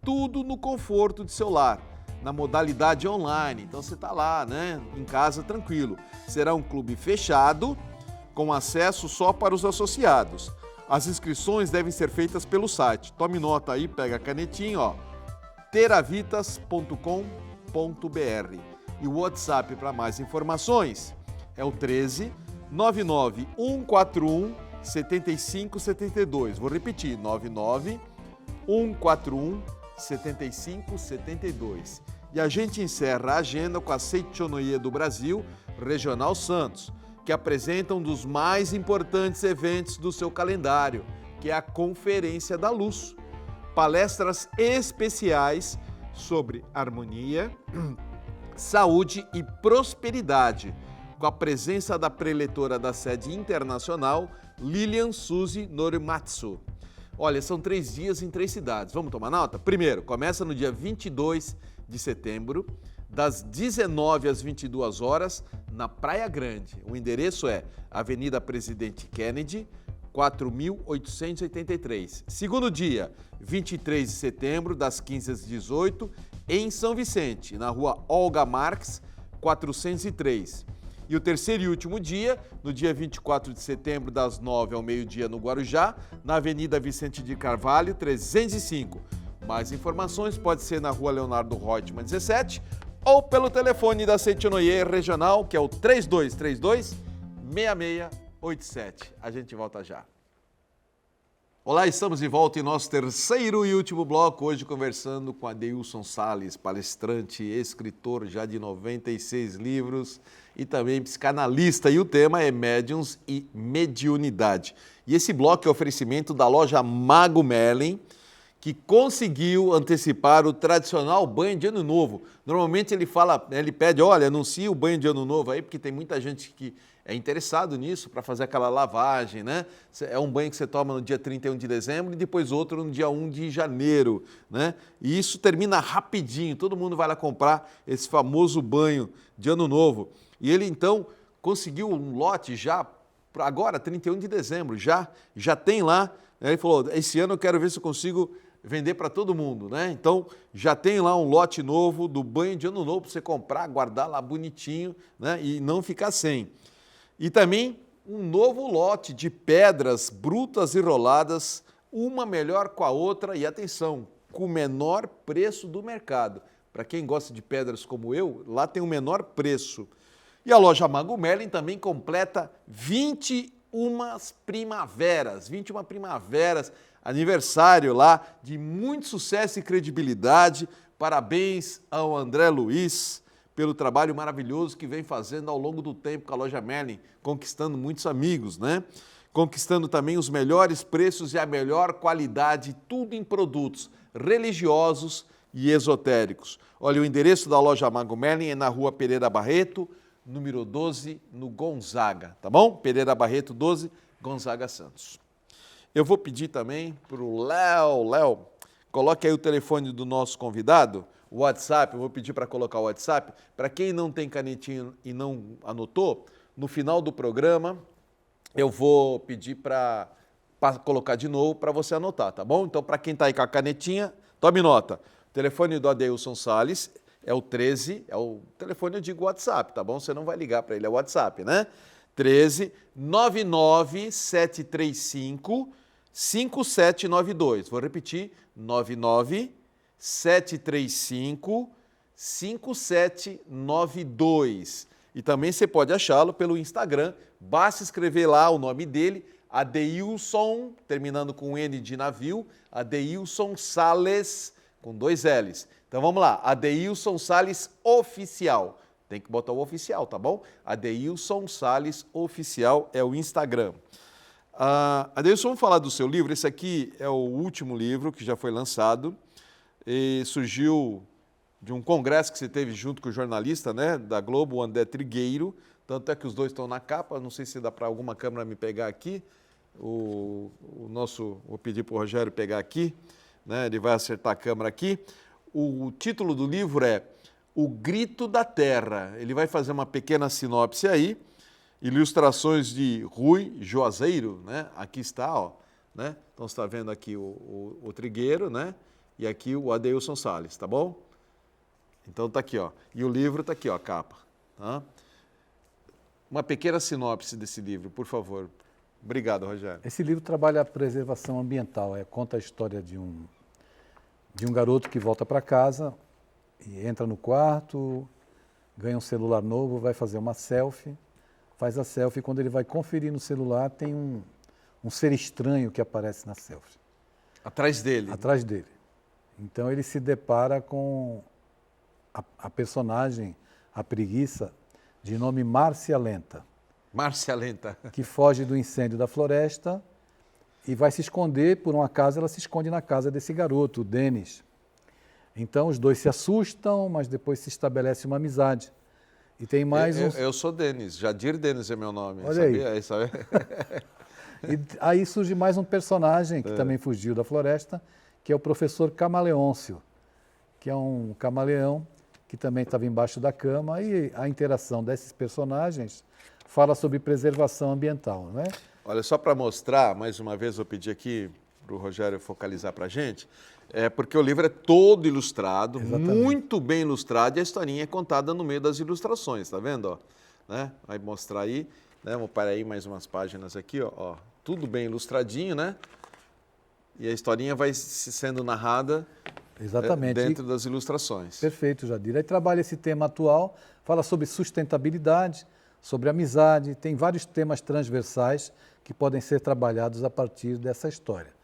Tudo no conforto de seu lar, na modalidade online. Então você está lá, né, em casa tranquilo. Será um clube fechado, com acesso só para os associados. As inscrições devem ser feitas pelo site. Tome nota aí, pega a canetinha, ó, teravitas.com.br. E o WhatsApp para mais informações é o 13 99 141 7572. Vou repetir, 99 141 7572. E a gente encerra a agenda com a Seichonoye do Brasil, Regional Santos, que apresenta um dos mais importantes eventos do seu calendário, que é a Conferência da Luz. Palestras especiais sobre harmonia, saúde e prosperidade, com a presença da preletora da sede internacional, Lilian Suzy Norimatsu. Olha, são 3 dias em 3 cidades. Vamos tomar nota? Primeiro, começa no dia 22 de setembro, das 19 às 22 horas, na Praia Grande. O endereço é Avenida Presidente Kennedy, 4.883. Segundo dia, 23 de setembro, das 15 às 18, em São Vicente, na rua Olga Marques, 403. E o terceiro e último dia, no dia 24 de setembro, das 9 ao meio-dia, no Guarujá, na Avenida Vicente de Carvalho, 305. Mais informações pode ser na rua Leonardo Reutemann, 17, ou pelo telefone da Seichonoye Regional, que é o 3232-6687. A gente volta já. Olá, estamos de volta em nosso terceiro e último bloco, hoje conversando com Adeilson Salles, palestrante, escritor já de 96 livros e também psicanalista. E o tema é médiuns e mediunidade. E esse bloco é oferecimento da loja Mago Merlin, que conseguiu antecipar o tradicional banho de Ano Novo. Normalmente ele pede, olha, anuncia o banho de Ano Novo aí, porque tem muita gente que é interessado nisso para fazer aquela lavagem, né? É um banho que você toma no dia 31 de dezembro e depois outro no dia 1 de janeiro, né? E isso termina rapidinho, todo mundo vai lá comprar esse famoso banho de Ano Novo. E ele então conseguiu um lote já, agora, 31 de dezembro, já tem lá, né? Ele falou, esse ano eu quero ver se eu consigo vender para todo mundo, né? Então, já tem lá um lote novo do banho de Ano Novo para você comprar, guardar lá bonitinho, né? E não ficar sem. E também um novo lote de pedras brutas e roladas, uma melhor com a outra e, atenção, com o menor preço do mercado. Para quem gosta de pedras como eu, lá tem o menor preço. E a loja Mago Merlin também completa 21 primaveras, aniversário lá de muito sucesso e credibilidade. Parabéns ao André Luiz pelo trabalho maravilhoso que vem fazendo ao longo do tempo com a loja Merlin, conquistando muitos amigos, né? Conquistando também os melhores preços e a melhor qualidade, tudo em produtos religiosos e esotéricos. Olha, o endereço da loja Mago Merlin é na rua Pereira Barreto, número 12, no Gonzaga, tá bom? Pereira Barreto 12, Gonzaga Santos. Eu vou pedir também para o Léo, coloque aí o telefone do nosso convidado, o WhatsApp, eu vou pedir para colocar o WhatsApp. Para quem não tem canetinha e não anotou, no final do programa eu vou pedir para colocar de novo para você anotar, tá bom? Então, para quem está aí com a canetinha, tome nota. O telefone do Adeilson Salles é o 13, é o telefone, eu digo WhatsApp, tá bom? Você não vai ligar para ele, é o WhatsApp, né? 13 99 735 5792. Vou repetir, 99 735 5792. E também você pode achá-lo pelo Instagram, basta escrever lá o nome dele, Adeilson, terminando com N de navio, Adeilson Salles, com 2 L's. Então vamos lá, Adeilson Salles Oficial. Tem que botar o oficial, tá bom? Adeilson Salles Oficial é o Instagram. Adeilson, vamos falar do seu livro. Esse aqui é o último livro que já foi lançado. E surgiu de um congresso que você teve junto com o jornalista, né, da Globo, o André Trigueiro, tanto é que os dois estão na capa, não sei se dá para alguma câmera me pegar aqui, vou pedir para o Rogério pegar aqui, né, ele vai acertar a câmera aqui. O título do livro é O Grito da Terra, ele vai fazer uma pequena sinopse aí, ilustrações de Rui Juazeiro, né, aqui está, ó, né, então você está vendo aqui o Trigueiro, né, e aqui o Adeilson Salles, tá bom? Então tá aqui, ó. E o livro tá aqui, ó, a capa. Tá? Uma pequena sinopse desse livro, por favor. Obrigado, Rogério. Esse livro trabalha a preservação ambiental, conta a história de um garoto que volta para casa e entra no quarto, ganha um celular novo, vai fazer uma selfie, faz a selfie, quando ele vai conferir no celular tem um um ser estranho que aparece na selfie. Atrás dele. Atrás dele. Então ele se depara com a personagem, a preguiça, de nome Márcia Lenta. Márcia Lenta. Que foge do incêndio da floresta e vai se esconder, por um acaso ela se esconde na casa desse garoto, o Denis. Então os dois se assustam, mas depois se estabelece uma amizade. E tem mais Eu sou Denis, Jadir Denis é meu nome. Olha sabia? aí. Sabe? E aí surge mais um personagem que também fugiu da floresta, que é o professor Camaleôncio, que é um camaleão que também estava embaixo da cama, e a interação desses personagens fala sobre preservação ambiental, não é? Olha, só para mostrar, mais uma vez eu pedi aqui para o Rogério focalizar para a gente, porque o livro é todo ilustrado, Exatamente. muito bem ilustrado, e a historinha é contada no meio das ilustrações, tá vendo? Ó, né? Vai mostrar aí, né? Vou parar aí mais umas páginas aqui, ó, tudo bem ilustradinho, né? E a historinha vai sendo narrada Exatamente. dentro das ilustrações. Perfeito, Jadir. Aí trabalha esse tema atual, fala sobre sustentabilidade, sobre amizade, tem vários temas transversais que podem ser trabalhados a partir dessa história.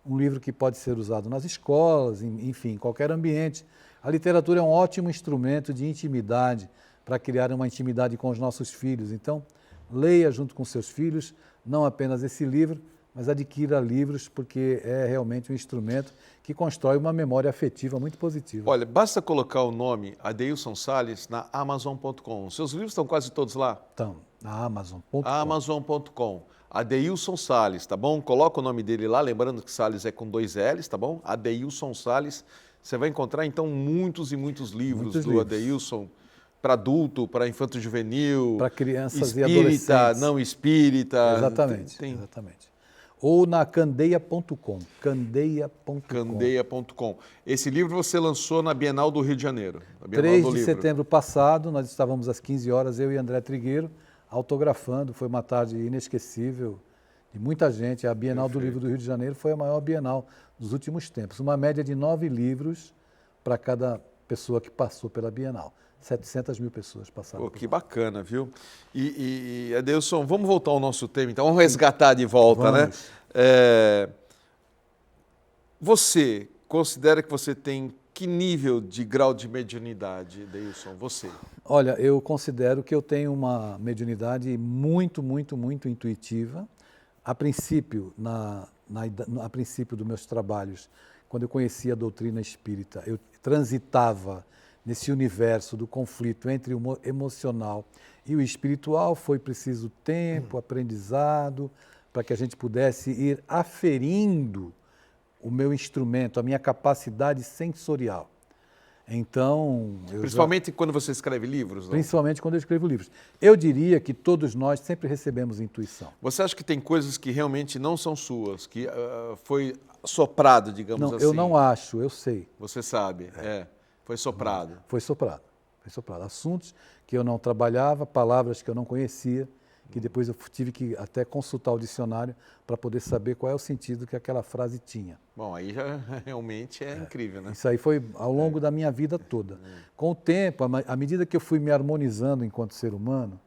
Um livro que pode ser usado nas escolas, enfim, em qualquer ambiente. A literatura é um ótimo instrumento de intimidade, para criar uma intimidade com os nossos filhos. Então, leia junto com seus filhos, não apenas esse livro, mas adquira livros, porque é realmente um instrumento que constrói uma memória afetiva muito positiva. Olha, basta colocar o nome Adeilson Salles na Amazon.com. Seus livros estão quase todos lá? Então, na Amazon.com. Amazon.com. Adeilson Salles, tá bom? Coloca o nome dele lá, lembrando que Salles é com 2 L's, tá bom? Adeilson Salles. Você vai encontrar, então, muitos e muitos livros do Adeilson, para adulto, para infanto-juvenil, para crianças espírita, e adolescentes. não espírita. Exatamente, exatamente. Ou na candeia.com, candeia.com. Candeia.com. Esse livro você lançou na Bienal do Rio de Janeiro. 3 de setembro passado, nós estávamos às 15 horas, eu e André Trigueiro, autografando. Foi uma tarde inesquecível de muita gente. A Bienal do Livro do Rio de Janeiro foi a maior Bienal dos últimos tempos. Uma média de 9 livros para cada pessoa que passou pela Bienal. 700 mil pessoas passaram. Pô, que bacana, viu? E Adeilson, vamos voltar ao nosso tema, então. Vamos resgatar de volta, vamos. Né? Você considera que você tem que nível de grau de mediunidade, Adeilson? Você? Olha, eu considero que eu tenho uma mediunidade muito, muito, muito intuitiva. A princípio, a princípio dos meus trabalhos, quando eu conhecia a doutrina espírita, eu transitava nesse universo do conflito entre o emocional e o espiritual. Foi preciso tempo, aprendizado, para que a gente pudesse ir aferindo o meu instrumento, a minha capacidade sensorial. Então... Principalmente quando você escreve livros? Não? Principalmente quando eu escrevo livros. Eu diria que todos nós sempre recebemos intuição. Você acha que tem coisas que realmente não são suas, que foi soprado, digamos assim? Eu não acho, eu sei. Você sabe, Foi soprado. Foi soprado. Foi soprado. Assuntos que eu não trabalhava, palavras que eu não conhecia, que depois eu tive que até consultar o dicionário para poder saber qual é o sentido que aquela frase tinha. Bom, aí já realmente é incrível, né? Isso aí foi ao longo da minha vida toda. Com o tempo, à medida que eu fui me harmonizando enquanto ser humano,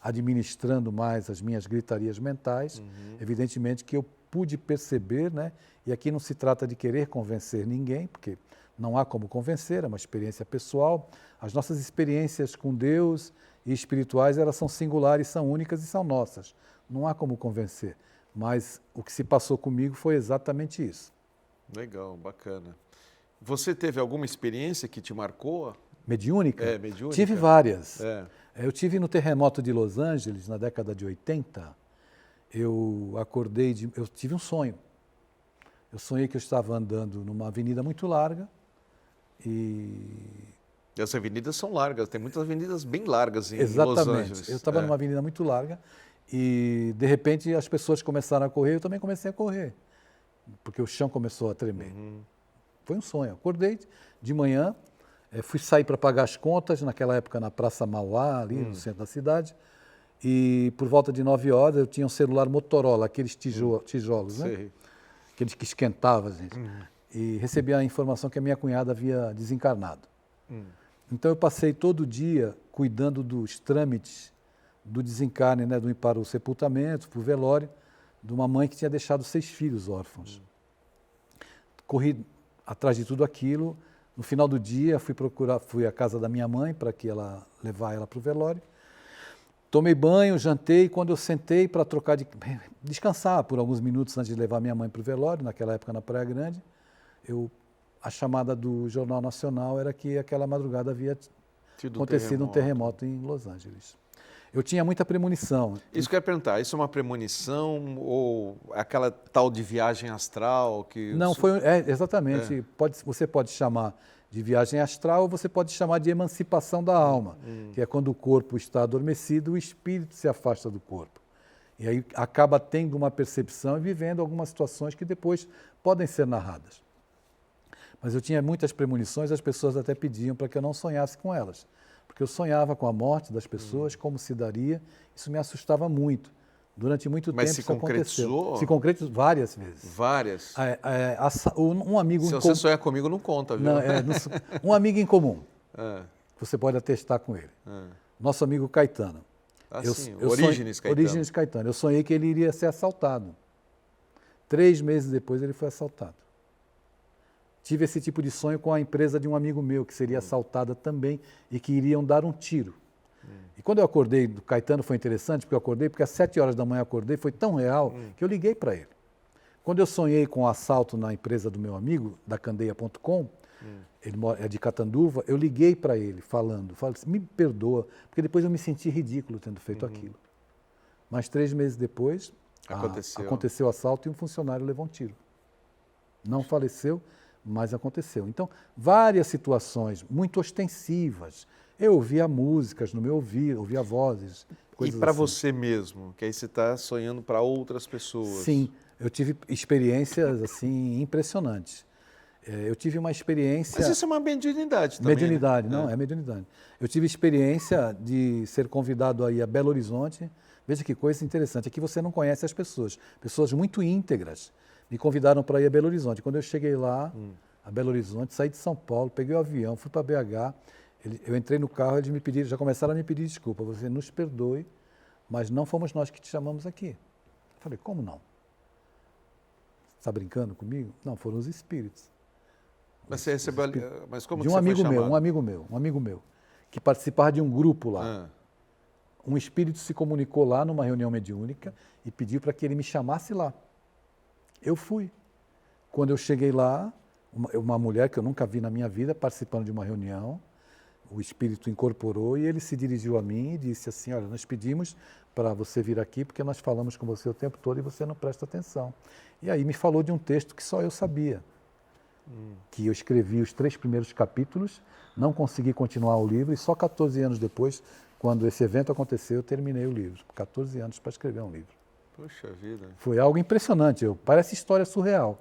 administrando mais as minhas gritarias mentais, evidentemente que eu pude perceber, né? E aqui não se trata de querer convencer ninguém, porque não há como convencer, é uma experiência pessoal. As nossas experiências com Deus e espirituais, elas são singulares, são únicas e são nossas. Não há como convencer. Mas o que se passou comigo foi exatamente isso. Legal, bacana. Você teve alguma experiência que te marcou? Mediúnica? Mediúnica. Tive várias. Eu tive no terremoto de Los Angeles, na década de 80. Eu acordei, eu tive um sonho. Eu sonhei que eu estava andando numa avenida muito larga e as avenidas são largas, tem muitas avenidas bem largas em Los Exatamente. Angeles. Eu estava numa avenida muito larga e, de repente, as pessoas começaram a correr, eu também comecei a correr, porque o chão começou a tremer. Foi um sonho. Acordei de manhã, fui sair para pagar as contas, naquela época na Praça Mauá, ali no centro da cidade, e por volta de 9 horas eu tinha um celular Motorola, aqueles tijolos, né? Sei. Aqueles que esquentava, gente. E recebi a informação que a minha cunhada havia desencarnado. Então eu passei todo o dia cuidando dos trâmites do desencarne, né, para o sepultamento, para o velório de uma mãe que tinha deixado 6 filhos órfãos. Corri atrás de tudo aquilo. No final do dia, fui à casa da minha mãe para levar ela para o velório. Tomei banho, jantei, quando eu sentei para descansar por alguns minutos antes de levar minha mãe para o velório, naquela época na Praia Grande, a chamada do Jornal Nacional era que aquela madrugada havia acontecido um terremoto em Los Angeles. Eu tinha muita premonição. Isso que eu ia perguntar, isso é uma premonição ou aquela tal de viagem astral? Não, exatamente. Você pode chamar de viagem astral ou você pode chamar de emancipação da alma, que é quando o corpo está adormecido, o espírito se afasta do corpo. E aí acaba tendo uma percepção e vivendo algumas situações que depois podem ser narradas. Mas eu tinha muitas premonições, as pessoas até pediam para que eu não sonhasse com elas. Porque eu sonhava com a morte das pessoas, como se daria, isso me assustava muito. Durante muito tempo isso aconteceu. Se concretizou várias vezes. Várias? Um amigo Se você sonhar comigo, não conta, viu? Um amigo em comum, você pode atestar com ele. Nosso amigo Caetano. Orígenes Caetano. Orígenes Caetano. Eu sonhei que ele iria ser assaltado. 3 meses depois ele foi assaltado. Tive esse tipo de sonho com a empresa de um amigo meu, que seria assaltada também e que iriam dar um tiro. E quando eu acordei do Caetano foi interessante, porque eu acordei, porque às 7 horas da manhã eu acordei, foi tão real que eu liguei para ele. Quando eu sonhei com o assalto na empresa do meu amigo, da Candeia.com, ele é de Catanduva, eu liguei para ele falei assim, me perdoa, porque depois eu me senti ridículo tendo feito aquilo. Mas 3 meses depois, aconteceu o assalto e um funcionário levou um tiro. Não faleceu, mas aconteceu. Então, várias situações muito ostensivas. Eu ouvia músicas no meu ouvido, ouvia vozes. E para você mesmo, que aí você está sonhando para outras pessoas? Sim, eu tive experiências assim impressionantes. Eu tive uma experiência... Mas isso é uma mediunidade também, mediunidade, né? Não, é mediunidade. Eu tive experiência de ser convidado a ir a Belo Horizonte. Veja que coisa interessante, aqui você não conhece as pessoas muito íntegras. Me convidaram para ir a Belo Horizonte. Quando eu cheguei lá, a Belo Horizonte, saí de São Paulo, peguei o avião, fui para BH. Eu entrei no carro, eles já começaram a me pedir desculpa. Você nos perdoe, mas não fomos nós que te chamamos aqui. Eu falei, como não? Você está brincando comigo? Não, foram os espíritos. Mas você recebeu... Mas como de que um você foi amigo chamado? um amigo meu, que participava de um grupo lá. Um espírito se comunicou lá numa reunião mediúnica e pediu para que ele me chamasse lá. Eu fui. Quando eu cheguei lá, uma mulher que eu nunca vi na minha vida participando de uma reunião, o espírito incorporou e ele se dirigiu a mim e disse assim, olha, nós pedimos para você vir aqui porque nós falamos com você o tempo todo e você não presta atenção. E aí me falou de um texto que só eu sabia, que eu escrevi os 3 primeiros capítulos, não consegui continuar o livro e só 14 anos depois, quando esse evento aconteceu, eu terminei o livro. 14 anos para escrever um livro. Puxa vida. Foi algo impressionante. Parece história surreal.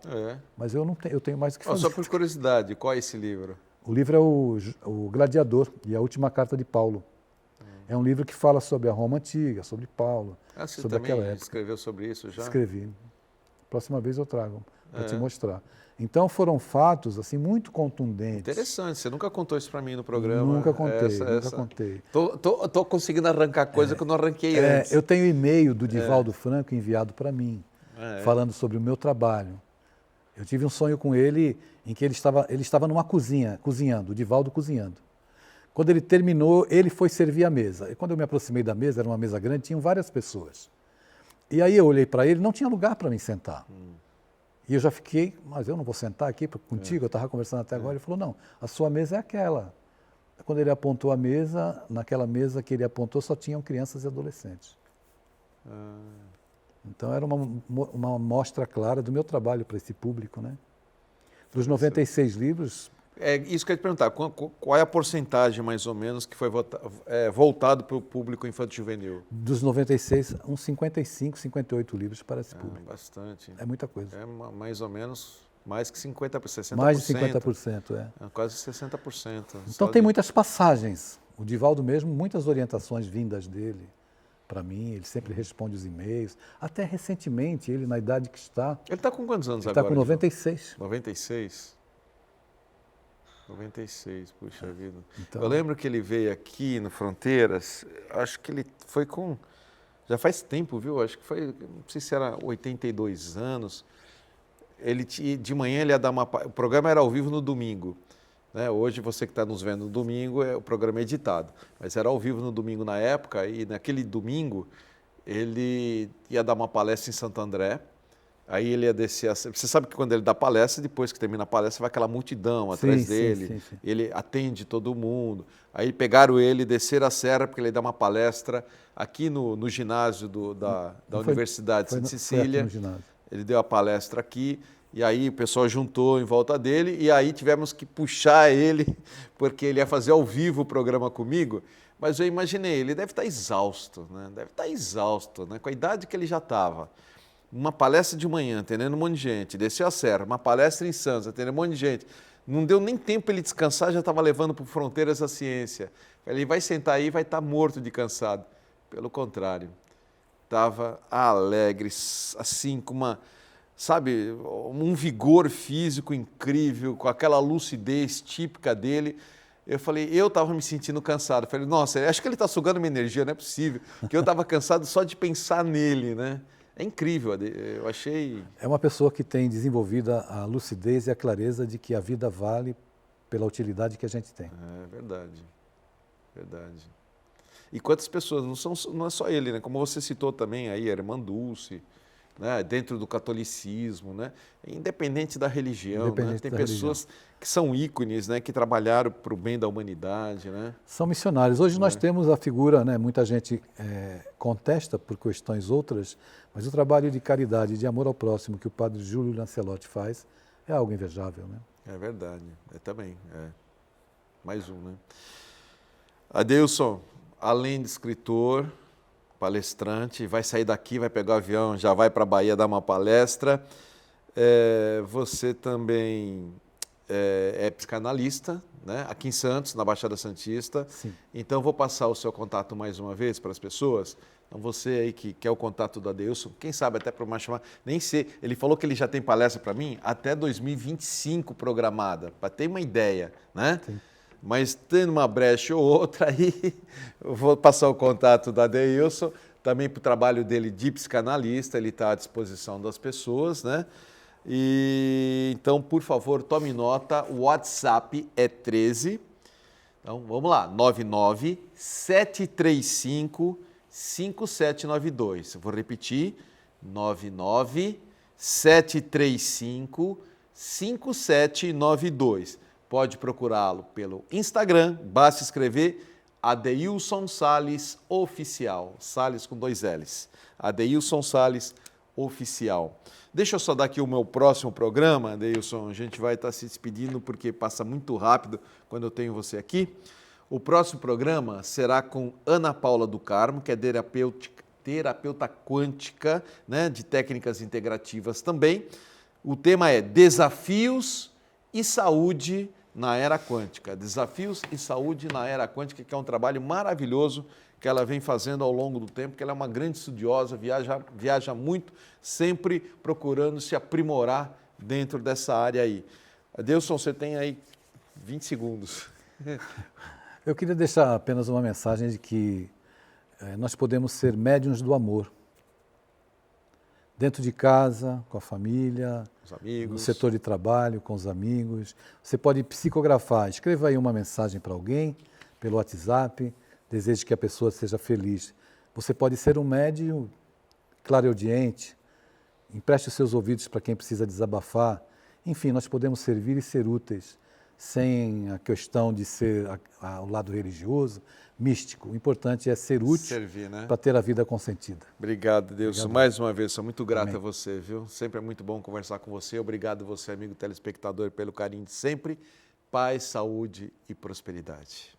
Mas eu tenho mais o que fazer. Só por curiosidade, qual é esse livro? O livro é o Gladiador e a Última Carta de Paulo. É um livro que fala sobre a Roma Antiga, sobre Paulo, você sobre também aquela época. Escreveu sobre isso já? Escrevi. Próxima vez eu trago para te mostrar. Então foram fatos assim muito contundentes. Interessante, você nunca contou isso para mim no programa. Nunca contei. Tô conseguindo arrancar coisa que eu não arranquei antes. Eu tenho e-mail do Divaldo Franco enviado para mim, falando sobre o meu trabalho. Eu tive um sonho com ele em que ele estava numa cozinha, cozinhando, o Divaldo cozinhando. Quando ele terminou, ele foi servir a mesa. E quando eu me aproximei da mesa, era uma mesa grande, tinham várias pessoas. E aí eu olhei para ele, não tinha lugar para mim sentar. E eu já fiquei, mas eu não vou sentar aqui contigo, eu estava conversando até agora. Ele falou, não, a sua mesa é aquela. Quando ele apontou a mesa, naquela mesa que ele apontou só tinham crianças e adolescentes. Então era uma mostra clara do meu trabalho para esse público, né? Dos 96 livros... É isso que eu ia te perguntar, qual é a porcentagem mais ou menos que foi voltado para o público infantil juvenil? Dos 96, uns 55, 58 livros para esse público. Bastante. É muita coisa. É mais ou menos mais que 50%, 60%. Mais de 50%, quase 60%. Então tem muitas passagens. O Divaldo mesmo, muitas orientações vindas dele para mim, ele sempre responde os e-mails. Até recentemente, ele na idade que está... Ele está com quantos anos ele agora? Ele está com 96. 96? 96, puxa vida. Então, eu lembro que ele veio aqui no Fronteiras, acho que ele foi com já faz tempo, viu? Acho que foi, não sei se era 82 anos. De manhã ele ia dar o programa era ao vivo no domingo. Né? Hoje você que está nos vendo no domingo, o programa é editado. Mas era ao vivo no domingo na época, e naquele domingo ele ia dar uma palestra em Santo André. Aí ele ia descer a... Você sabe que quando ele dá palestra, depois que termina a palestra, vai aquela multidão atrás dele. Sim. Ele atende todo mundo. Aí pegaram ele, desceram a serra, porque ele dá uma palestra aqui no ginásio da Universidade de Santa Cecília. Ele deu a palestra aqui, e aí o pessoal juntou em volta dele, e aí tivemos que puxar ele, porque ele ia fazer ao vivo o programa comigo. Mas eu imaginei, ele deve estar exausto, né? Com a idade que ele já estava. Uma palestra de manhã, atendendo um monte de gente, desceu a serra, uma palestra em Santos, atendendo um monte de gente. Não deu nem tempo ele descansar, já estava levando para Fronteiras da Ciência. Ele vai sentar aí e vai estar morto de cansado. Pelo contrário, estava alegre, assim, com um vigor físico incrível, com aquela lucidez típica dele. Eu falei, eu estava me sentindo cansado. Eu falei, nossa, acho que ele está sugando minha energia, não é possível. Porque eu estava cansado só de pensar nele, né? É incrível, eu achei... É uma pessoa que tem desenvolvido a lucidez e a clareza de que a vida vale pela utilidade que a gente tem. É verdade. E quantas pessoas, não é só ele, né? Como você citou também aí, a irmã Dulce, né? Dentro do catolicismo, né? Independente da religião, né? Tem pessoas que são ícones, né? Que trabalharam para o bem da humanidade, né? São missionários. Hoje nós temos a figura, né? Muita gente contesta por questões outras, mas o trabalho de caridade e de amor ao próximo que o padre Júlio Lancelotti faz é algo invejável, né? É verdade, também. Mais um, né? Adeilson, além de escritor, palestrante, vai sair daqui, vai pegar o avião, já vai para a Bahia dar uma palestra. Você também é psicanalista, né? Aqui em Santos, na Baixada Santista. Sim. Então, vou passar o seu contato mais uma vez para as pessoas. Então, você aí que quer o contato do Adeilson, quem sabe até para uma chamada, nem sei, ele falou que ele já tem palestra para mim até 2025 programada, para ter uma ideia, né? Sim. Mas tendo uma brecha ou outra aí, eu vou passar o contato do Adeilson, também para o trabalho dele de psicanalista, ele está à disposição das pessoas, né? E então, por favor, tome nota, o WhatsApp é 13, então vamos lá, 99-735-5792. Vou repetir, 99-735-5792. Pode procurá-lo pelo Instagram, basta escrever Adeilson Sales Oficial, Sales com 2 L's, Adeilson Sales Oficial. Deixa eu só dar aqui o meu próximo programa, Adeilson, a gente vai estar se despedindo porque passa muito rápido quando eu tenho você aqui. O próximo programa será com Ana Paula do Carmo, que é terapeuta quântica, né, de técnicas integrativas também. O tema é Desafios e Saúde na Era Quântica. Desafios e Saúde na Era Quântica, que é um trabalho maravilhoso que ela vem fazendo ao longo do tempo, que ela é uma grande estudiosa, viaja muito, sempre procurando se aprimorar dentro dessa área aí. Adeilson, você tem aí 20 segundos. Eu queria deixar apenas uma mensagem de que nós podemos ser médiuns do amor. Dentro de casa, com a família, os amigos, no setor de trabalho, com os amigos. Você pode psicografar, escreva aí uma mensagem para alguém, pelo WhatsApp, deseje que a pessoa seja feliz. Você pode ser um médium clareaudiente, empreste os seus ouvidos para quem precisa desabafar. Enfim, nós podemos servir e ser úteis, sem a questão de ser ao lado religioso, místico. O importante é ser útil, né, para ter a vida consentida. Obrigado, Deus. Obrigado. Mais uma vez, sou muito grato a você, viu? Sempre é muito bom conversar com você. Obrigado você, amigo telespectador, pelo carinho de sempre. Paz, saúde e prosperidade.